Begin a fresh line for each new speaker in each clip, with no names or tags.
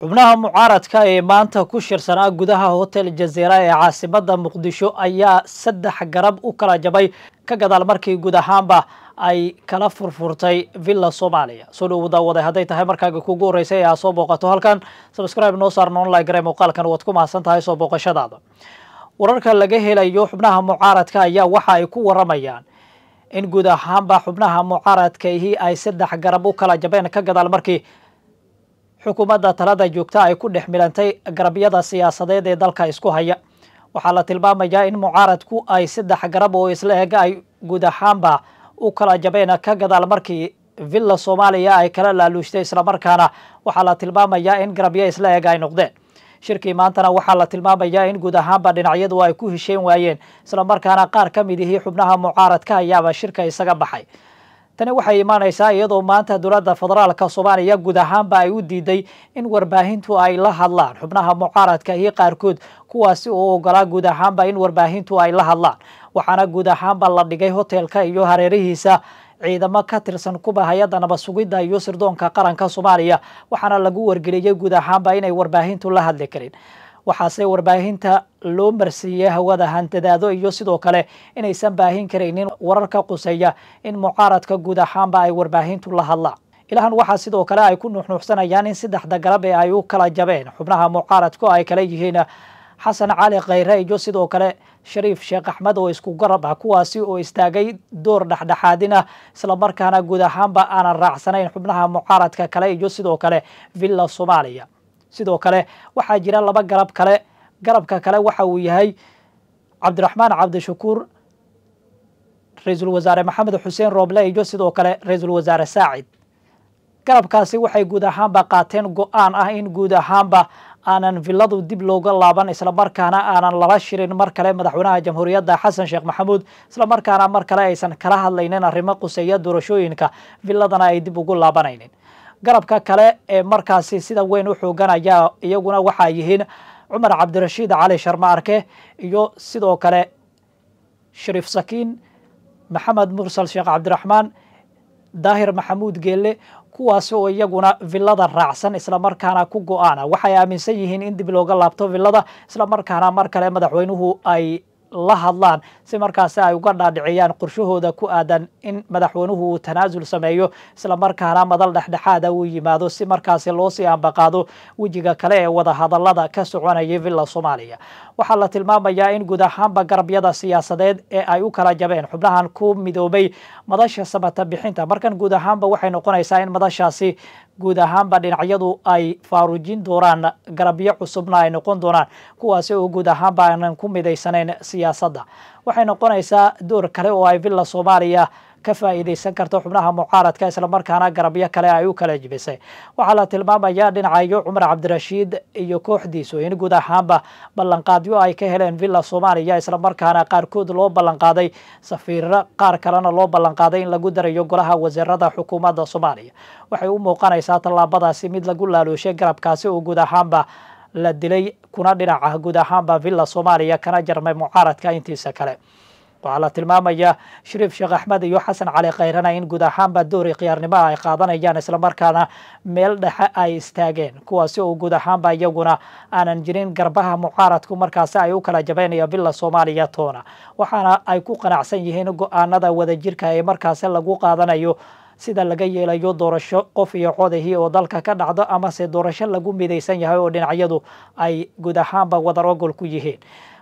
xubnaha mucaaradka ee maanta ku shirsanaa gudaha hotel Jazeera ee caasimadda Muqdisho ayaa saddex garab u kala jabay ka gadaal markii guud ahaanba ay kala furfurtay Villa Soomaaliya soo dhawaada wada haday tahay markaaga kugu horeysay ee soo booqato halkan subscribe noo saarno online garay muuqaalkan waad ku mahadsan tahay soo booqashadaada wararka laga helayo xubnaha mucaaradka ayaa waxa ay ku waramayaan in guud ahaanba xubnaha mucaaradka ay saddex garab u kala jabeen ka gadaal markii xukuumadda talada joogta ay ku dhex milantay garabyada siyaasadeed ee dalka isku haya waxaa la tilmaamayaa in mucaaradku ay saddex garab oo isla eg ay guud ahaanba u kala jabeen ka gadaal markii Villa Soomaaliya ay kala laaluushtay isla markaana waxaa la tilmaamayaa in garabyo isla eg ay noqdeen shirkii maantana waxaa la tilmaamayaa in guud ahaanba dhinacyadu ay ku hesheen waayeen isla markaana qaar ka mid ah xubnaha mucaaradka ayaaba shirka isaga baxay tani waxay imaanaysaa iyadoo maanta dowladda federaalka Soomaaliya guud ahaanba ay u diiday in warbaahintu ay la hadlaan xubnaha mucaaradka iyo qaarkood kuwaasi oo ogolaa guud ahaanba in warbaahintu ay la hadlaan waxaana guud ahaanba la dhigay hotelka iyo hareerihiisa ciidamo ka tirsan kuba hay'adda nabad sugidda iyo sirdoonka qaranka Soomaaliya waxaana lagu wargeliyay guud ahaanba inay warbaahintu la hadli karin waxaase warbaahinta loo marsiiyay hawada hantadaado iyo sidoo kale inaysan baahin kareynin wararka quseeya in mucaaradka guud ahaanba ay warbaahintu la hadlaan ilahan waxa sidoo kale ay ku nuuxnuuxsanayaan in saddexda garab ee ay u kala jabeen xubnaha mucaaradku ay kala yihiin xasan cali khayre iyo sidoo kale shariif sheekh axmed oo isku garab ah kuwaasi oo istaagay door dhexdhexaadin ah isla markaana guud ahaanba aanan raacsanayn xubnaha mucaaradka kale iyo sidoo kale Villa Soomaaliya sidoo kale waxaa jira laba garab kale garabka kale waxa uu yahay Cabdiraxmaan Cabdishakuur ra'iisul wasaare Maxamed Xuseen Rooble iyo sidoo kale ra'iisul wasaare Saacid garabkaasi waxay guud ahaanba qaateen go'aan ah in guud ahaanba aanan villadu dib looga laaban isla markaana aanan lala shirin mar kale madaxweynaha jamhuuriyadda Xasan Sheekh Maxamuud isla markaana mar kale aysan kala hadlaynin arrimo quseeya doorashooyinka villadana ay dib ugu laabanaynin garabka kale ee markaasi sida weyn u xooganaya iyaguna waxa yihiin Umar Cabdirashiid Cali Sharma Arke iyo sidoo kale Shariif Sakiin Maxamed Mursal Sheekh Cabdiraxmaan Daahir Maxamuud Geelle kuwaas oo iyaguna villada raacsan isla markaana ku go'aana waxay aaminsan yihiin in dib looga laabto villada isla markaana mar kale madaxweynuhu ay la hadlaan si markaas ay uga dhaadhiciyaan qorshahooda ku aadan in madaxweynuhu uu tanaasul sameeyo isla markaana madal dhexdhexaad uu yimaado si markaas loo sii ambaqaado wajiga kale ee wada hadallada ka soconaya Villa Soomaaliya waxaa la tilmaamayaa in guud ahaanba garabyada siyaasadeed ee ay u kala jabeen xubnahan ku midoobay madasha sabata bixinta markan guud ahaanba waxay noqonaysaa in madashaasi guud ahaanba dhinacyadu ay faarujin doonaan garabyo cusubna ay noqon doonaan kuwaasi oo guud ahaanba aanan ku midaysanayn siyaasadda waxay noqonaysaa door kale oo ay Villa Soomaaliya ka faa'iideysan karto xubnaha mucaaradka isla markaana garabyo kale ay u kala jibisay waxaa la tilmaamayaa dhinacayo Umar Cabdirashiid iyo kooxdiisu in guud ahaanba ballanqaadyo ay ka heleen Villa Soomaaliya isla markaana qaarkood loo ballanqaaday safiirro qaar kalena loo ballanqaaday in lagu darayo golaha wasiirada xukuumadda Soomaaliya waxay u muuqanaysaa tallaabadaasi mid lagu laaluushay garabkaasi oo guud ahaanba la dilay kuna dhinaca guud ahaanba Villa Soomaaliya kana jarmay mucaaradka intiisa kale waxaa la tilmaamayaa Shariif Sheekh Axmed iyo Xasan Cali Khayrana in guud ahaanba door khiyaarnimo ay qaadanayaan isla markaana meel dhexe ay istaageen kuwaasi oo guud ahaanba iyaguna aanan jirin garbaha mucaaradku markaas ay u kala jabeenayaan Villa Soomaaliya toona waxaana ay ku qanacsan yihiin go'aanada wadajirka ee markaas lagu qaadanayo sida laga yeelayo doorasho qof iyo codahi oo dalka ka dhacdo ama se doorasho lagu midaysan yahay oo dhinacyadu ay guud ahaanba wada ogol ku yihiin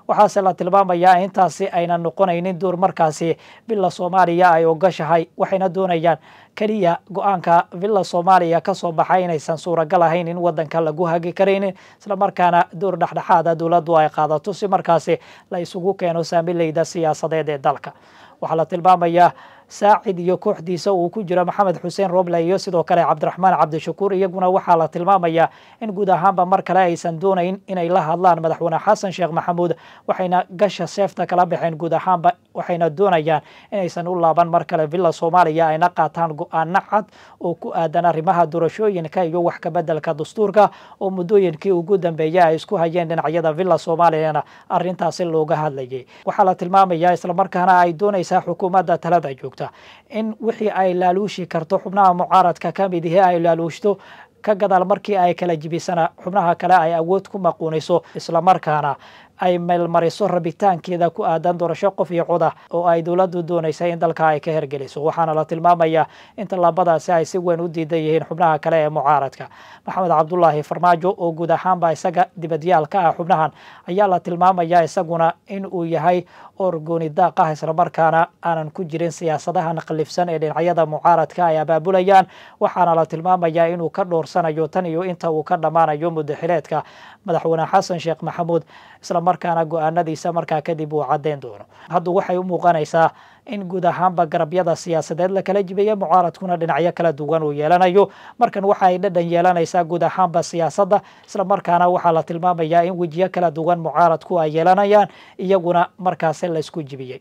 waxaase la tilmaamayaa intaasi ayna noqonaynin door markaasi Villa Soomaaliya ay ogashahay waxayna doonayaan kaliya go'aanka Villa Soomaaliya ka soo baxay inaysan suuragal ahayn in wadanka lagu hagi kareynin isla markaana door dhexdhexaad ah dowladdu ay qaadato si markaasi la isugu keeno saamileyda siyaasadeed ee dalka waxaa la tilmaamayaa Saacid iyo kooxdiisa uu ku jira Maxamed Xuseen Rooble iyo sidoo kale Cabdiraxmaan Cabdishakuur iyaguna waxaa la tilmaamayaa in guud ahaanba mar kale aysan doonayn inay la hadlaan madaxweyne Xasan Sheekh Maxamuud waxayna gasha seefta kala baxeen guud ahaanba waxayna doonayaan inaysan u laaban mar kale Villa Soomaaliya ayna qaataan go'aan cad oo ku aadan arrimaha doorashooyinka iyo wax ka bedelka dastuurka oo muddooyinkii ugu dambeeyay ay isku hayeen dhinacyada Villa Soomaaliyana arrintaasi looga hadlayay waxaa la tilmaamayaa isla markaana ay doonaysaa xukuumadda talada joogta in wixii ay laaluushi karto xubnaha mucaaradka ka mid ah ay laaluushto ka gadaal markii ay kala jibisana xubnaha kale ay awood ku maquunayso isla markaana ay meelmariso rabitaankeeda ku aadan doorasho qof iyo cod ah oo ay dowladdu doonaysay in dalka ay ka hergeliso. waxaana la tilmaamayaa in tallaabadaasi ay si weyn u diidan yihiin xubnaha kale ee mucaaradka. Maxamed Cabdulaahi Farmaajo oo guud ahaanba isaga dibadyaal ka ah xubnahan ayaa la tilmaamayaa isaguna in uu yahay orgooni daaq ah isla markaana aanan ku jirin siyaasadahan qallifsan ee dhinacyada mucaaradka ay abaabulayaan. waxaana la tilmaamayaa inuu ka dhoorsanayo tan iyo inta uu ka dhammaanayo muddo xileedka madaxweyne xasan sheekh maxamuud isla markaana go'aanadiisa markaa kadib uu caddeyn doono. hadda waxay u muuqanaysaa in guud ahaanba garabyada siyaasadeed la kala jibaya mucaaradkuna dhinacyo kala duwan uu yeelanayo. markan waxa ay dhadhan yeelanaysaa guud ahaanba siyaasadda isla markaana waxaa la tilmaamayaa in wejiyo kala duwan mucaaradku ay yeelanayaan iyaguna markaasi la isku jibiyey.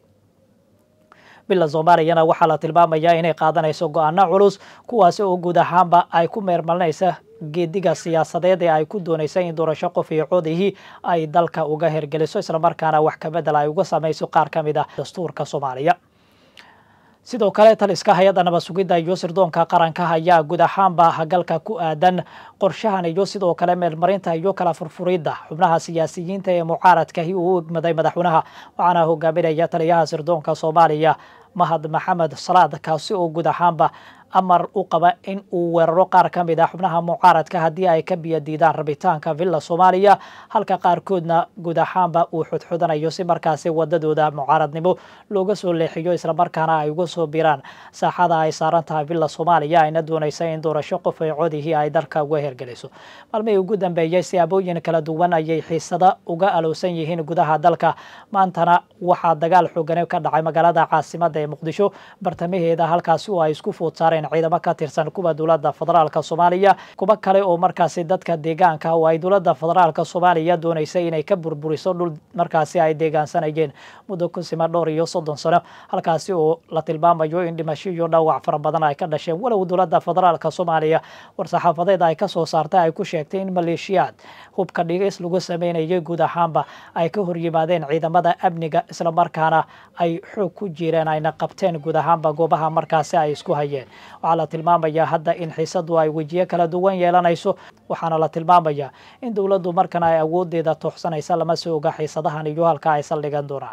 bila Soomaaliyana waxaa la tilmaamayaa inay qaadanayso go'aano culus kuwaasi oo guud ahaanba ay ku meermalinaysa geediga siyaasadeed ee ay ku doonaysay in doorasho qof iyo codihii ay dalka uga hergeliso isla markaana wax ka bedel ay uga samayso qaar ka mid ah dastuurka Soomaaliya. sidoo kale taliska hay'adda nabad sugidda iyo sirdoonka qaranka ayaa guud ahaanba hagalka ku aadan qorshahan iyo sidoo kale meelmarinta iyo kala furfuridda xubnaha siyaasiyiinta ee mucaaradka uu egmaday madaxweynaha. waxaana hogaaminaya taliyaha sirdoonka Soomaaliya Mahad Maxamed Salaad kaasi oo guud ahaanba amar u qaba in uu weeraro qaar ka mid ah xubnaha mucaaradka haddii ay ka biyadiidaan rabitaanka villa Soomaaliya halka qaarkoodna guud ahaanba uu xudxudanayo si markaasi wadadooda mucaaradnimo looga soo leexiyo isla markaana ay uga soo biraan saaxada ay saaran tahay villa Soomaaliya ayna doonaysa in doorasho qof ay codihii ay dalka uga hergeliso. maalmihii ugu dambeeyay siyaabooyin kala duwan ayay xiisada uga alowsan yihiin gudaha dalka. maantana waxaa dagaal xooggan ka dhacay magaalada caasimadda ee Muqdisho bartamaheeda halkaasi oo ay isku food saareen ciidamo ka tirsan kuwa dowladda federaalka Soomaaliya kuwa kale oo markaasi dadka deegaanka oo ay dowladda federaalka Soomaaliya doonaysay inay ka burburiso dhul markaasi ay deegaansanayeen muddo ku siman 30 sano halkaasi oo la tilmaamayo in dhimasho iyo dhaawac fara badan ay ka dhasheen walow dowladda federaalka Soomaaliya war-saxaafadeed ay ka soo saartay ay ku sheegtay in maleeshiyaad hubka dhigis lagu sameeyay guud ahaanba ay ka hor yimaadeen ciidamada amniga isla markaana ay xoog ku jireen ayna qabteen guud ahaanba goobaha markaasi ay isku hayeen. waxaa la tilmaamayaa hadda in xiisadu ay wejiyo kala duwan yeelanayso waxaana la tilmaamayaa in dowladdu markan ay awoodeeda tooxsanaysa lama soo oga xiisadahan iyo halka ay saldhigan doonaan.